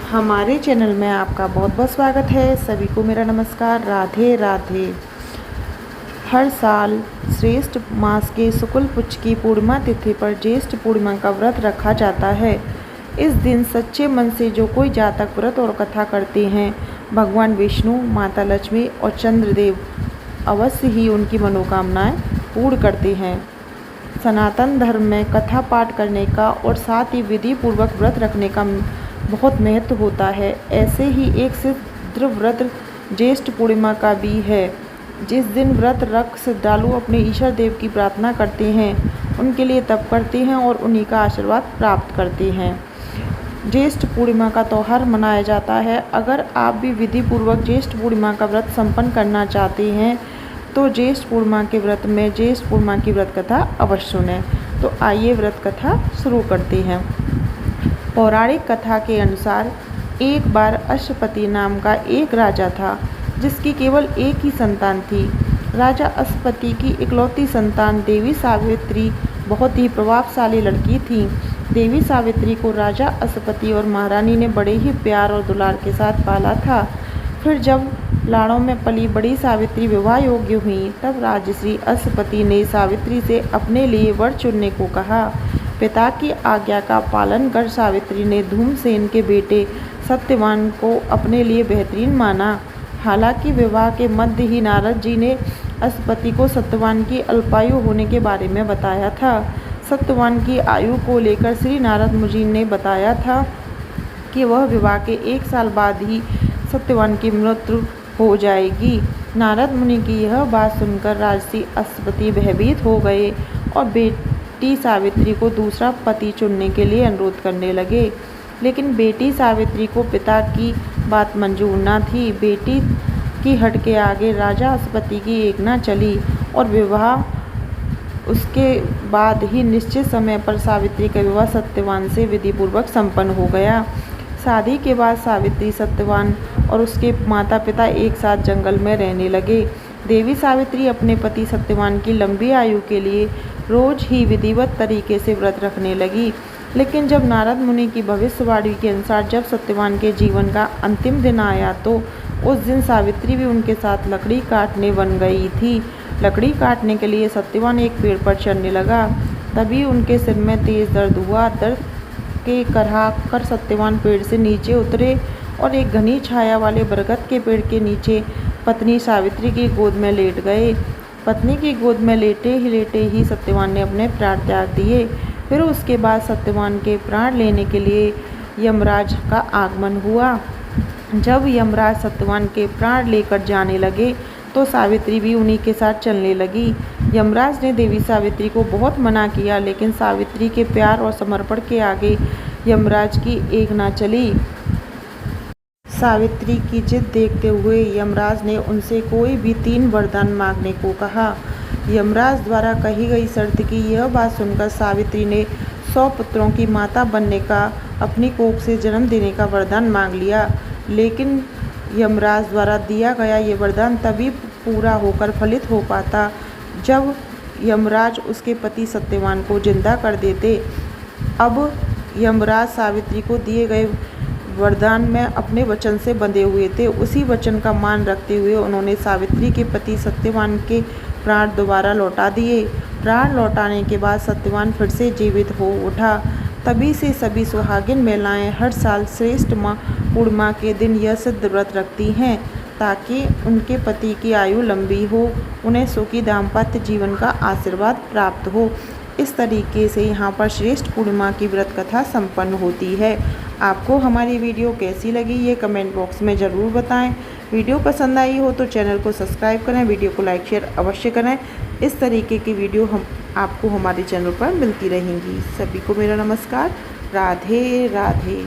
हमारे चैनल में आपका बहुत बहुत स्वागत है। सभी को मेरा नमस्कार। राधे राधे। हर साल श्रेष्ठ मास के शुक्ल पक्ष की पूर्णिमा तिथि पर ज्येष्ठ पूर्णिमा का व्रत रखा जाता है। इस दिन सच्चे मन से जो कोई जातक व्रत और कथा करते हैं, भगवान विष्णु, माता लक्ष्मी और चंद्रदेव अवश्य ही उनकी मनोकामनाएं पूर्ण करते हैं। सनातन धर्म में कथा पाठ करने का और साथ ही विधि पूर्वक व्रत रखने का बहुत महत्व होता है। ऐसे ही एक सिद्ध व्रत ज्येष्ठ पूर्णिमा का भी है। जिस दिन व्रत रख श्रद्धालु अपने ईश्वर देव की प्रार्थना करते हैं, उनके लिए तप करते हैं और उन्हीं का आशीर्वाद प्राप्त करते हैं। ज्येष्ठ पूर्णिमा का त्यौहार मनाया जाता है। अगर आप भी विधि पूर्वक ज्येष्ठ पूर्णिमा का व्रत संपन्न करना चाहते हैं तो ज्येष्ठ पूर्णिमा के व्रत में ज्येष्ठ पूर्णिमा की व्रत कथा अवश्य सुनें। तो आइए व्रत कथा शुरू करते हैं। पौराणिक कथा के अनुसार एक बार अश्वपति नाम का एक राजा था, जिसकी केवल एक ही संतान थी। राजा अश्वपति की इकलौती संतान देवी सावित्री बहुत ही प्रभावशाली लड़की थी। देवी सावित्री को राजा अश्वपति और महारानी ने बड़े ही प्यार और दुलार के साथ पाला था। फिर जब लाड़ों में पली बड़ी सावित्री विवाह योग्य हुई, तब राजश्री अश्वपति ने सावित्री से अपने लिए वर चुनने को कहा। पिता की आज्ञा का पालन कर सावित्री ने धूमसेन के बेटे सत्यवान को अपने लिए बेहतरीन माना। हालांकि विवाह के मध्य ही नारद जी ने अश्वपति को सत्यवान की अल्पायु होने के बारे में बताया था। सत्यवान की आयु को लेकर श्री नारद मुनि ने बताया था कि वह विवाह के 1 साल बाद ही सत्यवान की मृत्यु हो जाएगी। नारद मुनि की यह बात सुनकर राजसी अश्वपति भयभीत हो गए और बेटी सावित्री को दूसरा पति चुनने के लिए अनुरोध करने लगे। लेकिन बेटी सावित्री को पिता की बात मंजूर न थी। बेटी की हट के आगे राजा अश्वपति की एक न चली और विवाह उसके बाद ही निश्चित समय पर सावित्री का विवाह सत्यवान से विधिपूर्वक संपन्न हो गया। शादी के बाद सावित्री, सत्यवान और उसके माता पिता एक साथ जंगल में रहने लगे। देवी सावित्री अपने पति सत्यवान की लंबी आयु के लिए रोज ही विधिवत तरीके से व्रत रखने लगी। लेकिन जब नारद मुनि की भविष्यवाणी के अनुसार जब सत्यवान के जीवन का अंतिम दिन आया, तो उस दिन सावित्री भी उनके साथ लकड़ी काटने बन गई थी। लकड़ी काटने के लिए सत्यवान एक पेड़ पर चढ़ने लगा। तभी उनके सिर में तेज दर्द हुआ। दर्द के करहा कर सत्यवान पेड़ से नीचे उतरे और एक घनी छाया वाले बरगद के पेड़ के नीचे पत्नी सावित्री की गोद में लेट गए। पत्नी की गोद में लेटे ही सत्यवान ने अपने प्राण त्याग दिए। फिर उसके बाद सत्यवान के प्राण लेने के लिए यमराज का आगमन हुआ। जब यमराज सत्यवान के प्राण लेकर जाने लगे, तो सावित्री भी उन्हीं के साथ चलने लगी। यमराज ने देवी सावित्री को बहुत मना किया, लेकिन सावित्री के प्यार और समर्पण के आगे यमराज की एक ना चली। सावित्री की जिद देखते हुए यमराज ने उनसे कोई भी 3 वरदान मांगने को कहा। यमराज द्वारा कही गई शर्त की यह बात सुनकर सावित्री ने 100 पुत्रों की माता बनने का, अपनी कोख से जन्म देने का वरदान मांग लिया। लेकिन यमराज द्वारा दिया गया ये वरदान तभी पूरा होकर फलित हो पाता जब यमराज उसके पति सत्यवान को जिंदा कर देते। अब यमराज सावित्री को दिए गए वरदान में अपने वचन से बंधे हुए थे। उसी वचन का मान रखते हुए उन्होंने सावित्री के पति सत्यवान के प्राण दोबारा लौटा दिए। प्राण लौटाने के बाद सत्यवान फिर से जीवित हो उठा। तभी से सभी सुहागिन महिलाएं हर साल श्रेष्ठ पूर्णिमा के दिन यह सिद्ध व्रत रखती हैं, ताकि उनके पति की आयु लंबी हो, उन्हें सुखी दाम्पत्य जीवन का आशीर्वाद प्राप्त हो। इस तरीके से यहाँ पर श्रेष्ठ पूर्णिमा की व्रत कथा संपन्न होती है। आपको हमारी वीडियो कैसी लगी, ये कमेंट बॉक्स में ज़रूर बताएं। वीडियो पसंद आई हो तो चैनल को सब्सक्राइब करें, वीडियो को लाइक शेयर अवश्य करें। इस तरीके की वीडियो आपको हमारे चैनल पर मिलती रहेंगी। सभी को मेरा नमस्कार। राधे राधे।